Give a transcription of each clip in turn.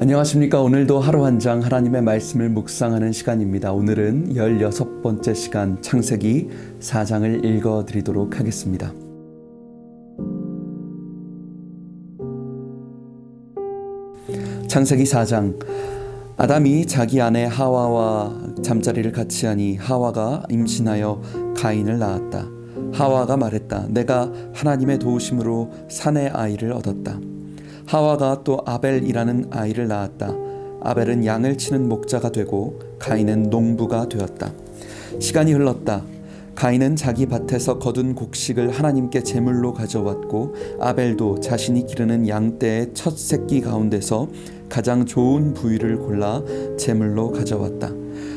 안녕하십니까. 오늘도 하루 한 장 하나님의 말씀을 묵상하는 시간입니다. 오늘은 16번째 시간 창세기 4장을 읽어드리도록 하겠습니다. 창세기 4장. 아담이 자기 아내 하와와 잠자리를 같이 하니 하와가 임신하여 가인을 낳았다. 하와가 말했다. 내가 하나님의 도우심으로 사내 아이를 얻었다. 하와가 또 아벨이라는 아이를 낳았다. 아벨은 양을 치는 목자가 되고 가인은 농부가 되었다. 시간이 흘렀다. 가인은 자기 밭에서 거둔 곡식을 하나님께 제물로 가져왔고 아벨도 자신이 기르는 양떼의 첫 새끼 가운데서 가장 좋은 부위를 골라 제물로 가져왔다.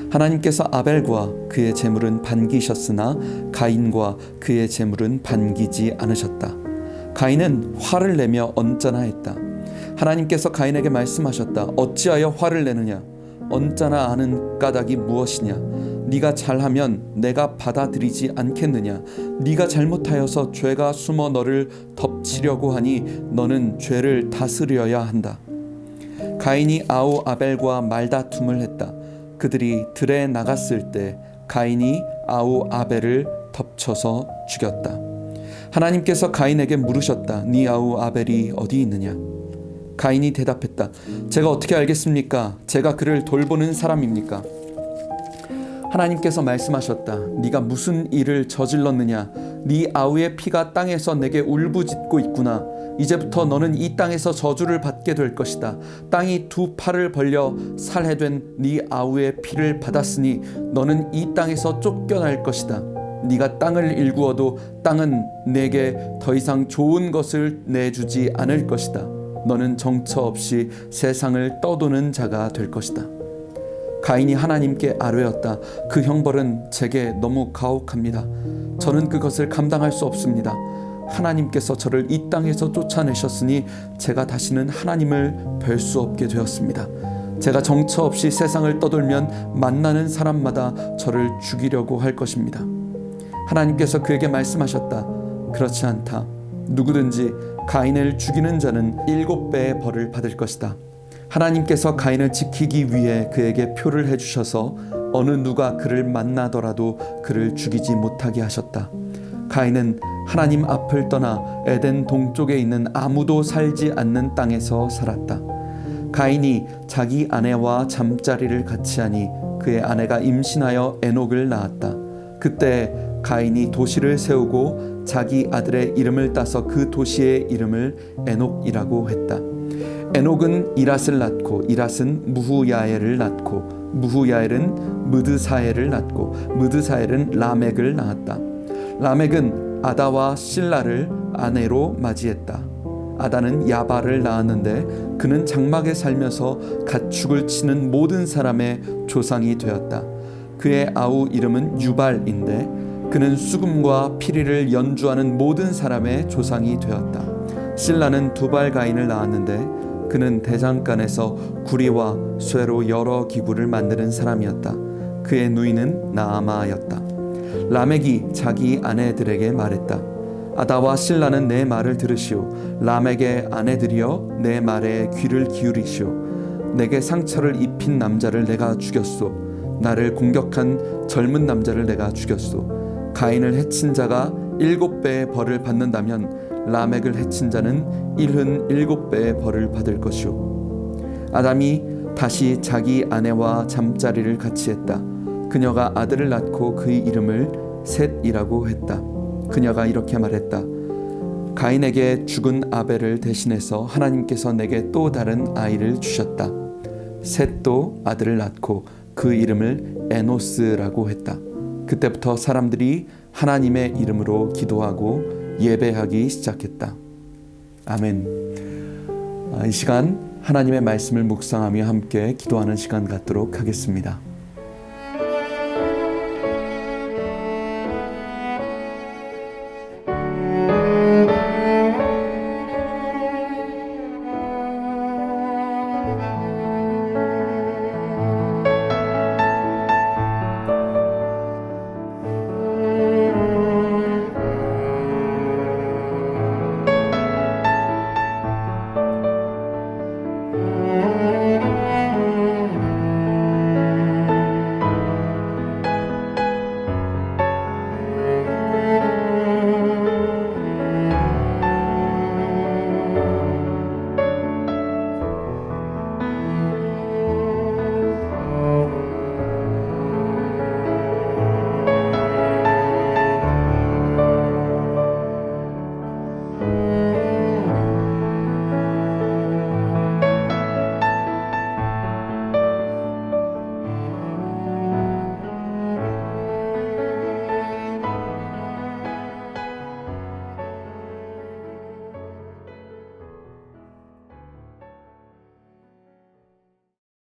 하나님께서 아벨과 그의 제물은 반기셨으나 가인과 그의 제물은 반기지 않으셨다. 가인은 화를 내며 언짢아 했다. 하나님께서 가인에게 말씀하셨다. 어찌하여 화를 내느냐? 언짢아 하는 까닭이 무엇이냐? 네가 잘하면 내가 받아들이지 않겠느냐? 네가 잘못하여서 죄가 숨어 너를 덮치려고 하니 너는 죄를 다스려야 한다. 가인이 아우 아벨과 말다툼을 했다. 그들이 들에 나갔을 때 가인이 아우 아벨을 덮쳐서 죽였다. 하나님께서 가인에게 물으셨다. 네 아우 아벨이 어디 있느냐? 가인이 대답했다. 제가 어떻게 알겠습니까? 제가 그를 돌보는 사람입니까? 하나님께서 말씀하셨다. 네가 무슨 일을 저질렀느냐? 네 아우의 피가 땅에서 내게 울부짖고 있구나. 이제부터 너는 이 땅에서 저주를 받게 될 것이다. 땅이 두 팔을 벌려 살해된 네 아우의 피를 받았으니 너는 이 땅에서 쫓겨날 것이다. 네가 땅을 일구어도 땅은 내게 더 이상 좋은 것을 내주지 않을 것이다. 너는 정처 없이 세상을 떠도는 자가 될 것이다. 가인이 하나님께 아뢰었다. 그 형벌은 제게 너무 가혹합니다. 저는 그것을 감당할 수 없습니다. 하나님께서 저를 이 땅에서 쫓아내셨으니 제가 다시는 하나님을 뵐 수 없게 되었습니다. 제가 정처 없이 세상을 떠돌면 만나는 사람마다 저를 죽이려고 할 것입니다. 하나님께서 그에게 말씀하셨다. 그렇지 않다. 누구든지 가인을 죽이는 자는 7배의 벌을 받을 것이다. 하나님께서 가인을 지키기 위해 그에게 표를 해주셔서 어느 누가 그를 만나더라도 그를 죽이지 못하게 하셨다. 가인은 하나님 앞을 떠나 에덴 동쪽에 있는 아무도 살지 않는 땅에서 살았다. 가인이 자기 아내와 잠자리를 같이 하니 그의 아내가 임신하여 에녹을 낳았다. 그때 가인이 도시를 세우고 자기 아들의 이름을 따서 그 도시의 이름을 에녹이라고 했다. 에녹은 이랏을 낳고 이랏은 무후야엘을 낳고 무후야엘은 무드사엘을 낳고 무드사엘은 라멕을 낳았다. 라멕은 아다와 실라를 아내로 맞이했다. 아다는 야발을 낳았는데 그는 장막에 살면서 가축을 치는 모든 사람의 조상이 되었다. 그의 아우 이름은 유발인데 그는 수금과 피리를 연주하는 모든 사람의 조상이 되었다. 실라는 두발 가인을 낳았는데 그는 대장간에서 구리와 쇠로 여러 기구를 만드는 사람이었다. 그의 누이는 나아마였다. 라멕이 자기 아내들에게 말했다. 아다와 실라는 내 말을 들으시오. 라멕의 아내들이여 내 말에 귀를 기울이시오. 내게 상처를 입힌 남자를 내가 죽였소. 나를 공격한 젊은 남자를 내가 죽였소. 가인을 해친 자가 7배의 벌을 받는다면 라멕을 해친 자는 77배의 벌을 받을 것이오. 아담이 다시 자기 아내와 잠자리를 같이 했다. 그녀가 아들을 낳고 그의 이름을 셋이라고 했다. 그녀가 이렇게 말했다. 가인에게 죽은 아벨을 대신해서 하나님께서 내게 또 다른 아이를 주셨다. 셋도 아들을 낳고 그 이름을 에노스라고 했다. 그때부터 사람들이 하나님의 이름으로 기도하고 예배하기 시작했다. 아멘. 이 시간 하나님의 말씀을 묵상하며 함께 기도하는 시간 갖도록 하겠습니다.